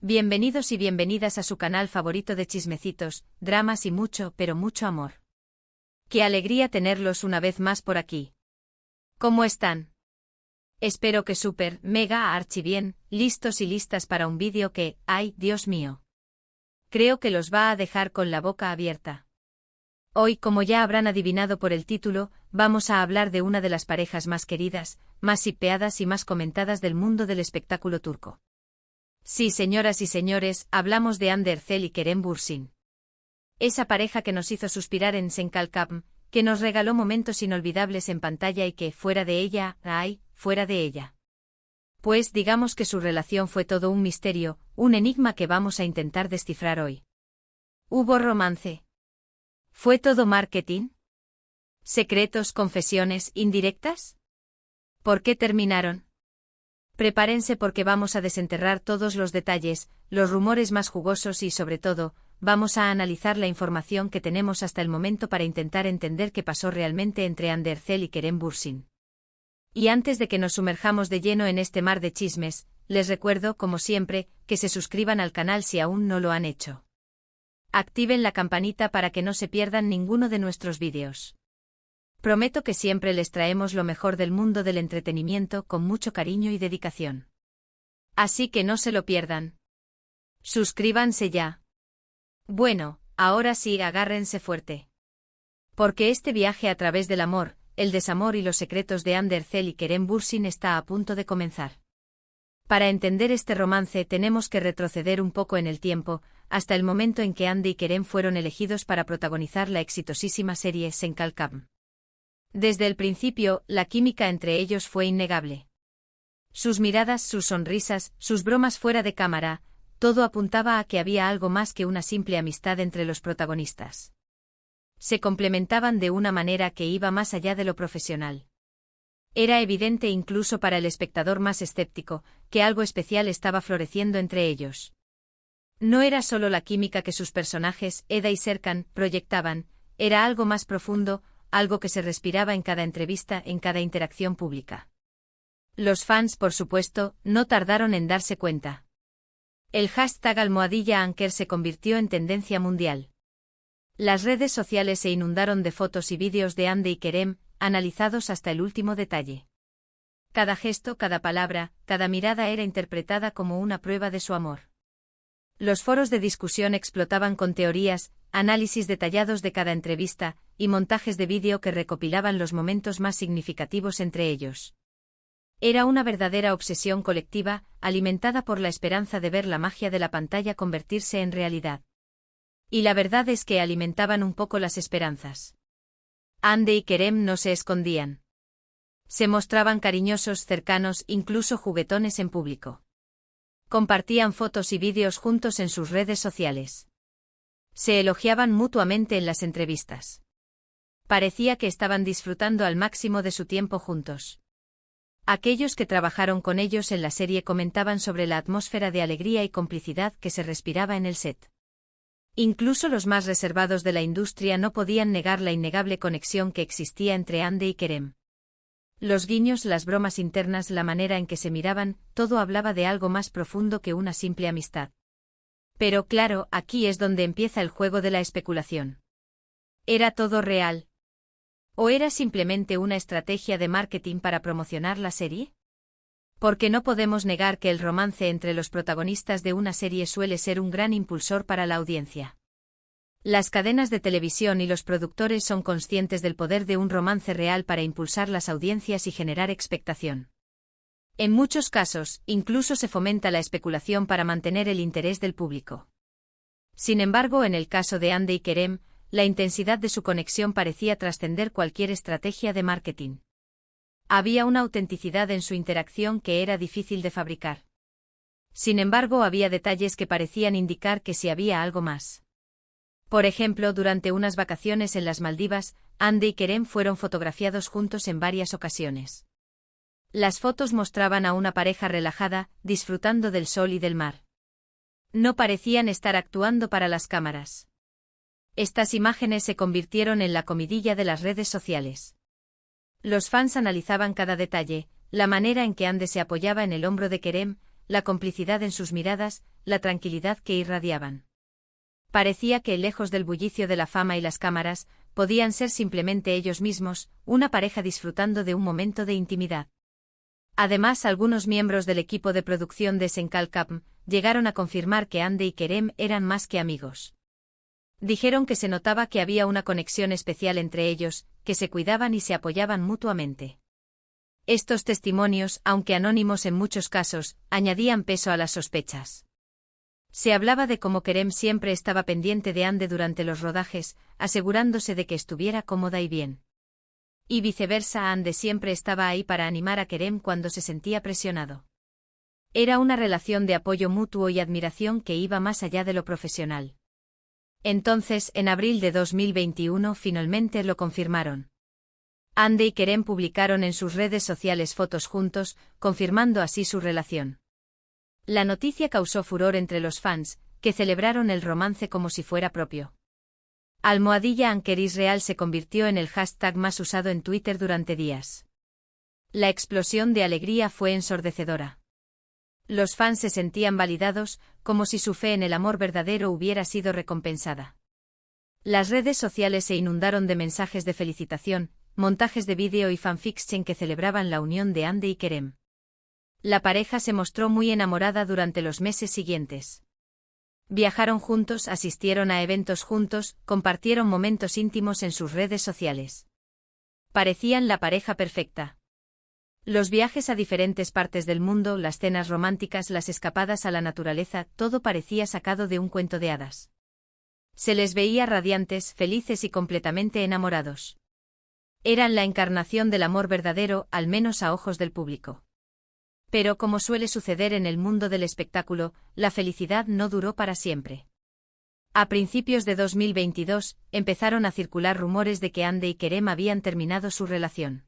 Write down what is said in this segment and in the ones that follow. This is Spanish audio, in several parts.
Bienvenidos y bienvenidas a su canal favorito de chismecitos, dramas y mucho, pero mucho amor. Qué alegría tenerlos una vez más por aquí. ¿Cómo están? Espero que súper, mega, archi bien, listos y listas para un vídeo que, ay, Dios mío. Creo que los va a dejar con la boca abierta. Hoy, como ya habrán adivinado por el título, vamos a hablar de una de las parejas más queridas, más shippeadas y más comentadas del mundo del espectáculo turco. Sí, señoras y señores, hablamos de Hande Erçel y Kerem Bürsin. Esa pareja que nos hizo suspirar en Senkalkam, que nos regaló momentos inolvidables en pantalla y que, fuera de ella, fuera de ella. Pues digamos que su relación fue todo un misterio, un enigma que vamos a intentar descifrar hoy. ¿Hubo romance? ¿Fue todo marketing? ¿Secretos, confesiones, indirectas? ¿Por qué terminaron? Prepárense porque vamos a desenterrar todos los detalles, los rumores más jugosos y, sobre todo, vamos a analizar la información que tenemos hasta el momento para intentar entender qué pasó realmente entre Hande Erçel y Kerem Bürsin. Y antes de que nos sumerjamos de lleno en este mar de chismes, les recuerdo, como siempre, que se suscriban al canal si aún no lo han hecho. Activen la campanita para que no se pierdan ninguno de nuestros vídeos. Prometo que siempre les traemos lo mejor del mundo del entretenimiento con mucho cariño y dedicación. Así que no se lo pierdan. Suscríbanse ya. Bueno, ahora sí, agárrense fuerte. Porque este viaje a través del amor, el desamor y los secretos de Hande Erçel y Kerem Bürsin está a punto de comenzar. Para entender este romance tenemos que retroceder un poco en el tiempo, hasta el momento en que Hande y Kerem fueron elegidos para protagonizar la exitosísima serie Senkalkam. Desde el principio, la química entre ellos fue innegable. Sus miradas, sus sonrisas, sus bromas fuera de cámara, todo apuntaba a que había algo más que una simple amistad entre los protagonistas. Se complementaban de una manera que iba más allá de lo profesional. Era evidente incluso para el espectador más escéptico, que algo especial estaba floreciendo entre ellos. No era solo la química que sus personajes, Eda y Serkan, proyectaban, era algo más profundo, algo que se respiraba en cada entrevista, en cada interacción pública. Los fans, por supuesto, no tardaron en darse cuenta. El hashtag #Anker se convirtió en tendencia mundial. Las redes sociales se inundaron de fotos y vídeos de Hande y Kerem, analizados hasta el último detalle. Cada gesto, cada palabra, cada mirada era interpretada como una prueba de su amor. Los foros de discusión explotaban con teorías, análisis detallados de cada entrevista, y montajes de vídeo que recopilaban los momentos más significativos entre ellos. Era una verdadera obsesión colectiva, alimentada por la esperanza de ver la magia de la pantalla convertirse en realidad. Y la verdad es que alimentaban un poco las esperanzas. Hande y Kerem no se escondían. Se mostraban cariñosos, cercanos, incluso juguetones en público. Compartían fotos y vídeos juntos en sus redes sociales. Se elogiaban mutuamente en las entrevistas. Parecía que estaban disfrutando al máximo de su tiempo juntos. Aquellos que trabajaron con ellos en la serie comentaban sobre la atmósfera de alegría y complicidad que se respiraba en el set. Incluso los más reservados de la industria no podían negar la innegable conexión que existía entre Hande y Kerem. Los guiños, las bromas internas, la manera en que se miraban, todo hablaba de algo más profundo que una simple amistad. Pero claro, aquí es donde empieza el juego de la especulación. ¿Era todo real? ¿O era simplemente una estrategia de marketing para promocionar la serie? Porque no podemos negar que el romance entre los protagonistas de una serie suele ser un gran impulsor para la audiencia. Las cadenas de televisión y los productores son conscientes del poder de un romance real para impulsar las audiencias y generar expectación. En muchos casos, incluso se fomenta la especulación para mantener el interés del público. Sin embargo, en el caso de Hande y Kerem, la intensidad de su conexión parecía trascender cualquier estrategia de marketing. Había una autenticidad en su interacción que era difícil de fabricar. Sin embargo, había detalles que parecían indicar que sí había algo más. Por ejemplo, durante unas vacaciones en las Maldivas, Hande y Kerem fueron fotografiados juntos en varias ocasiones. Las fotos mostraban a una pareja relajada, disfrutando del sol y del mar. No parecían estar actuando para las cámaras. Estas imágenes se convirtieron en la comidilla de las redes sociales. Los fans analizaban cada detalle, la manera en que Hande se apoyaba en el hombro de Kerem, la complicidad en sus miradas, la tranquilidad que irradiaban. Parecía que, lejos del bullicio de la fama y las cámaras, podían ser simplemente ellos mismos, una pareja disfrutando de un momento de intimidad. Además, algunos miembros del equipo de producción de Senkalkapm llegaron a confirmar que Hande y Kerem eran más que amigos. Dijeron que se notaba que había una conexión especial entre ellos, que se cuidaban y se apoyaban mutuamente. Estos testimonios, aunque anónimos en muchos casos, añadían peso a las sospechas. Se hablaba de cómo Kerem siempre estaba pendiente de Hande durante los rodajes, asegurándose de que estuviera cómoda y bien. Y viceversa, Hande siempre estaba ahí para animar a Kerem cuando se sentía presionado. Era una relación de apoyo mutuo y admiración que iba más allá de lo profesional. Entonces, en abril de 2021 finalmente lo confirmaron. Hande y Kerem publicaron en sus redes sociales fotos juntos, confirmando así su relación. La noticia causó furor entre los fans, que celebraron el romance como si fuera propio. @AnkerisReal se convirtió en el hashtag más usado en Twitter durante días. La explosión de alegría fue ensordecedora. Los fans se sentían validados, como si su fe en el amor verdadero hubiera sido recompensada. Las redes sociales se inundaron de mensajes de felicitación, montajes de vídeo y fanfiction que celebraban la unión de Hande y Kerem. La pareja se mostró muy enamorada durante los meses siguientes. Viajaron juntos, asistieron a eventos juntos, compartieron momentos íntimos en sus redes sociales. Parecían la pareja perfecta. Los viajes a diferentes partes del mundo, las cenas románticas, las escapadas a la naturaleza, todo parecía sacado de un cuento de hadas. Se les veía radiantes, felices y completamente enamorados. Eran la encarnación del amor verdadero, al menos a ojos del público. Pero como suele suceder en el mundo del espectáculo, la felicidad no duró para siempre. A principios de 2022, empezaron a circular rumores de que Hande y Kerem habían terminado su relación.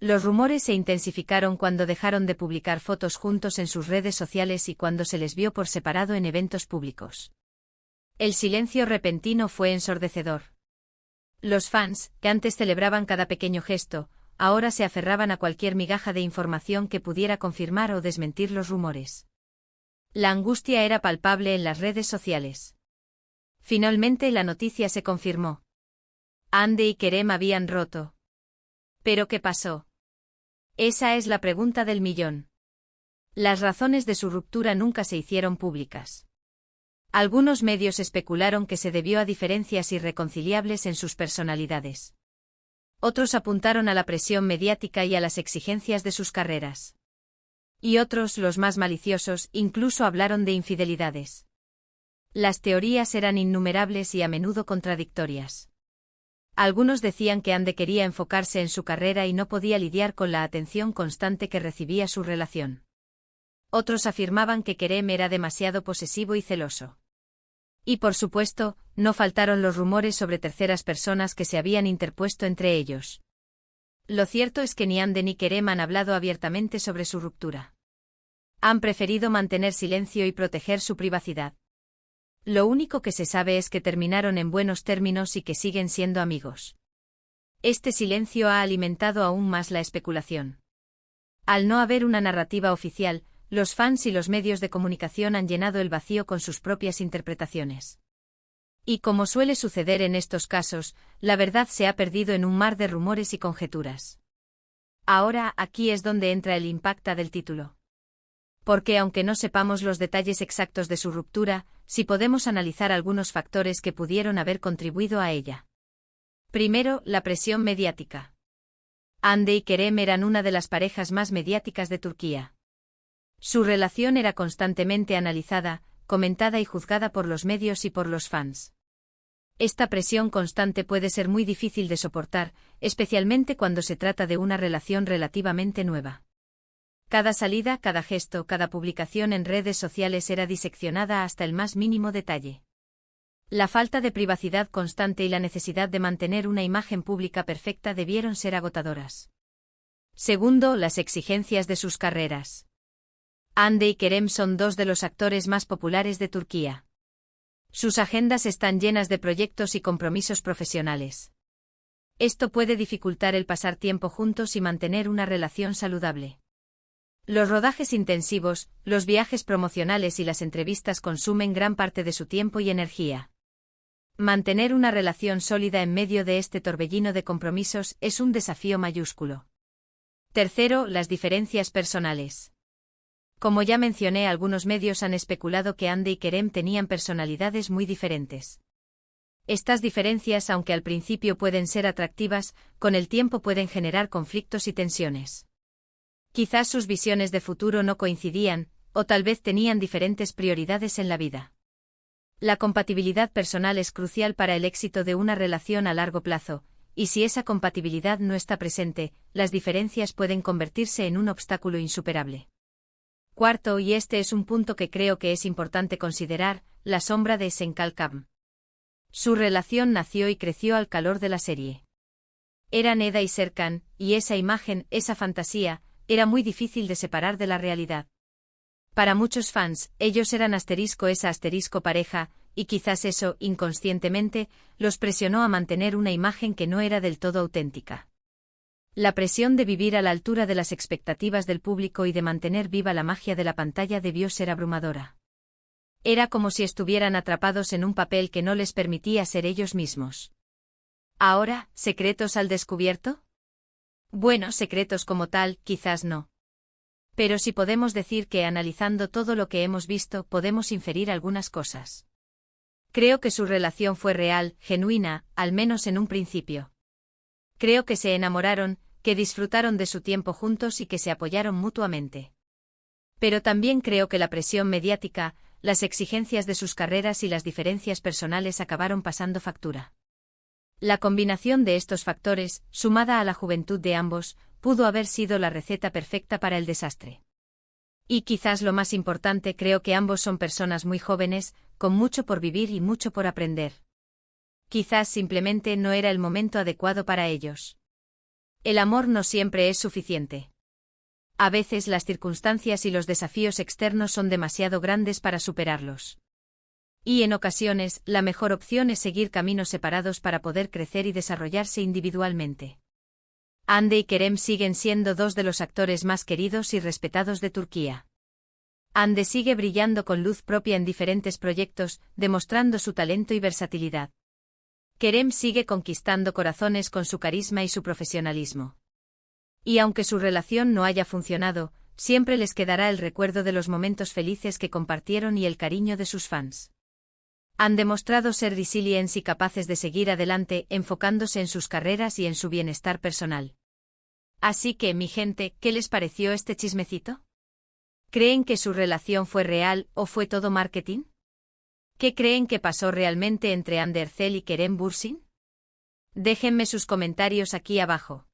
Los rumores se intensificaron cuando dejaron de publicar fotos juntos en sus redes sociales y cuando se les vio por separado en eventos públicos. El silencio repentino fue ensordecedor. Los fans, que antes celebraban cada pequeño gesto, ahora se aferraban a cualquier migaja de información que pudiera confirmar o desmentir los rumores. La angustia era palpable en las redes sociales. Finalmente la noticia se confirmó. Hande y Kerem habían roto. ¿Pero qué pasó? Esa es la pregunta del millón. Las razones de su ruptura nunca se hicieron públicas. Algunos medios especularon que se debió a diferencias irreconciliables en sus personalidades. Otros apuntaron a la presión mediática y a las exigencias de sus carreras. Y otros, los más maliciosos, incluso hablaron de infidelidades. Las teorías eran innumerables y a menudo contradictorias. Algunos decían que Hande quería enfocarse en su carrera y no podía lidiar con la atención constante que recibía su relación. Otros afirmaban que Kerem era demasiado posesivo y celoso. Y por supuesto, no faltaron los rumores sobre terceras personas que se habían interpuesto entre ellos. Lo cierto es que ni Hande ni Kerem han hablado abiertamente sobre su ruptura. Han preferido mantener silencio y proteger su privacidad. Lo único que se sabe es que terminaron en buenos términos y que siguen siendo amigos. Este silencio ha alimentado aún más la especulación. Al no haber una narrativa oficial, los fans y los medios de comunicación han llenado el vacío con sus propias interpretaciones. Y como suele suceder en estos casos, la verdad se ha perdido en un mar de rumores y conjeturas. Ahora, aquí es donde entra el impacto del título. Porque aunque no sepamos los detalles exactos de su ruptura, sí podemos analizar algunos factores que pudieron haber contribuido a ella. Primero, la presión mediática. Hande y Kerem eran una de las parejas más mediáticas de Turquía. Su relación era constantemente analizada, comentada y juzgada por los medios y por los fans. Esta presión constante puede ser muy difícil de soportar, especialmente cuando se trata de una relación relativamente nueva. Cada salida, cada gesto, cada publicación en redes sociales era diseccionada hasta el más mínimo detalle. La falta de privacidad constante y la necesidad de mantener una imagen pública perfecta debieron ser agotadoras. Segundo, las exigencias de sus carreras. Hande y Kerem son dos de los actores más populares de Turquía. Sus agendas están llenas de proyectos y compromisos profesionales. Esto puede dificultar el pasar tiempo juntos y mantener una relación saludable. Los rodajes intensivos, los viajes promocionales y las entrevistas consumen gran parte de su tiempo y energía. Mantener una relación sólida en medio de este torbellino de compromisos es un desafío mayúsculo. Tercero, las diferencias personales. Como ya mencioné, algunos medios han especulado que Hande y Kerem tenían personalidades muy diferentes. Estas diferencias, aunque al principio pueden ser atractivas, con el tiempo pueden generar conflictos y tensiones. Quizás sus visiones de futuro no coincidían, o tal vez tenían diferentes prioridades en la vida. La compatibilidad personal es crucial para el éxito de una relación a largo plazo, y si esa compatibilidad no está presente, las diferencias pueden convertirse en un obstáculo insuperable. Cuarto, y este es un punto que creo que es importante considerar, la sombra de Senkalkam. Su relación nació y creció al calor de la serie. Eran Eda y Serkan, y esa imagen, esa fantasía, era muy difícil de separar de la realidad. Para muchos fans, ellos eran esa pareja, y quizás eso, inconscientemente, los presionó a mantener una imagen que no era del todo auténtica. La presión de vivir a la altura de las expectativas del público y de mantener viva la magia de la pantalla debió ser abrumadora. Era como si estuvieran atrapados en un papel que no les permitía ser ellos mismos. Ahora, ¿secretos al descubierto? Bueno, secretos como tal, quizás no. Pero sí podemos decir que analizando todo lo que hemos visto podemos inferir algunas cosas. Creo que su relación fue real, genuina, al menos en un principio. Creo que se enamoraron, que disfrutaron de su tiempo juntos y que se apoyaron mutuamente. Pero también creo que la presión mediática, las exigencias de sus carreras y las diferencias personales acabaron pasando factura. La combinación de estos factores, sumada a la juventud de ambos, pudo haber sido la receta perfecta para el desastre. Y quizás lo más importante, creo que ambos son personas muy jóvenes, con mucho por vivir y mucho por aprender. Quizás simplemente no era el momento adecuado para ellos. El amor no siempre es suficiente. A veces las circunstancias y los desafíos externos son demasiado grandes para superarlos. Y en ocasiones, la mejor opción es seguir caminos separados para poder crecer y desarrollarse individualmente. Hande y Kerem siguen siendo dos de los actores más queridos y respetados de Turquía. Hande sigue brillando con luz propia en diferentes proyectos, demostrando su talento y versatilidad. Kerem sigue conquistando corazones con su carisma y su profesionalismo. Y aunque su relación no haya funcionado, siempre les quedará el recuerdo de los momentos felices que compartieron y el cariño de sus fans. Han demostrado ser resilientes y capaces de seguir adelante, enfocándose en sus carreras y en su bienestar personal. Así que, mi gente, ¿qué les pareció este chismecito? ¿Creen que su relación fue real o fue todo marketing? ¿Qué creen que pasó realmente entre Hande Erçel y Kerem Bürsin? Déjenme sus comentarios aquí abajo.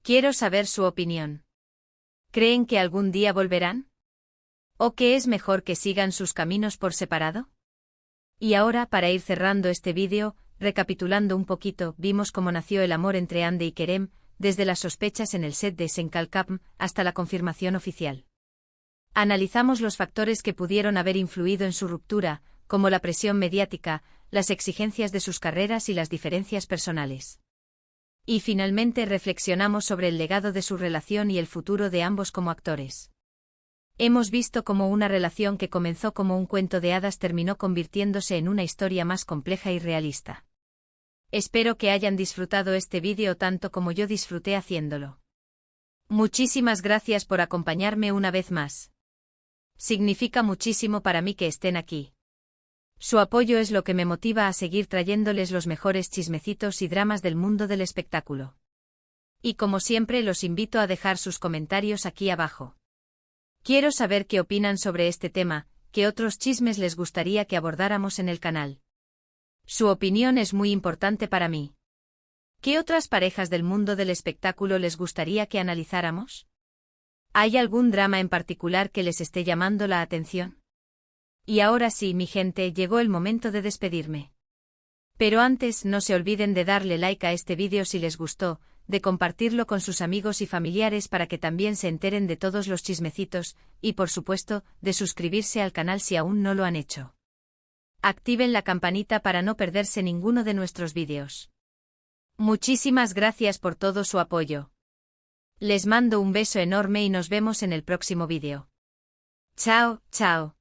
Quiero saber su opinión. ¿Creen que algún día volverán? ¿O que es mejor que sigan sus caminos por separado? Y ahora, para ir cerrando este vídeo, recapitulando un poquito, vimos cómo nació el amor entre Hande y Kerem, desde las sospechas en el set de Senkalkam hasta la confirmación oficial. Analizamos los factores que pudieron haber influido en su ruptura, como la presión mediática, las exigencias de sus carreras y las diferencias personales. Y finalmente reflexionamos sobre el legado de su relación y el futuro de ambos como actores. Hemos visto cómo una relación que comenzó como un cuento de hadas terminó convirtiéndose en una historia más compleja y realista. Espero que hayan disfrutado este vídeo tanto como yo disfruté haciéndolo. Muchísimas gracias por acompañarme una vez más. Significa muchísimo para mí que estén aquí. Su apoyo es lo que me motiva a seguir trayéndoles los mejores chismecitos y dramas del mundo del espectáculo. Y como siempre los invito a dejar sus comentarios aquí abajo. Quiero saber qué opinan sobre este tema, qué otros chismes les gustaría que abordáramos en el canal. Su opinión es muy importante para mí. ¿Qué otras parejas del mundo del espectáculo les gustaría que analizáramos? ¿Hay algún drama en particular que les esté llamando la atención? Y ahora sí, mi gente, llegó el momento de despedirme. Pero antes, no se olviden de darle like a este vídeo si les gustó, de compartirlo con sus amigos y familiares para que también se enteren de todos los chismecitos, y por supuesto, de suscribirse al canal si aún no lo han hecho. Activen la campanita para no perderse ninguno de nuestros vídeos. Muchísimas gracias por todo su apoyo. Les mando un beso enorme y nos vemos en el próximo vídeo. Chao, chao.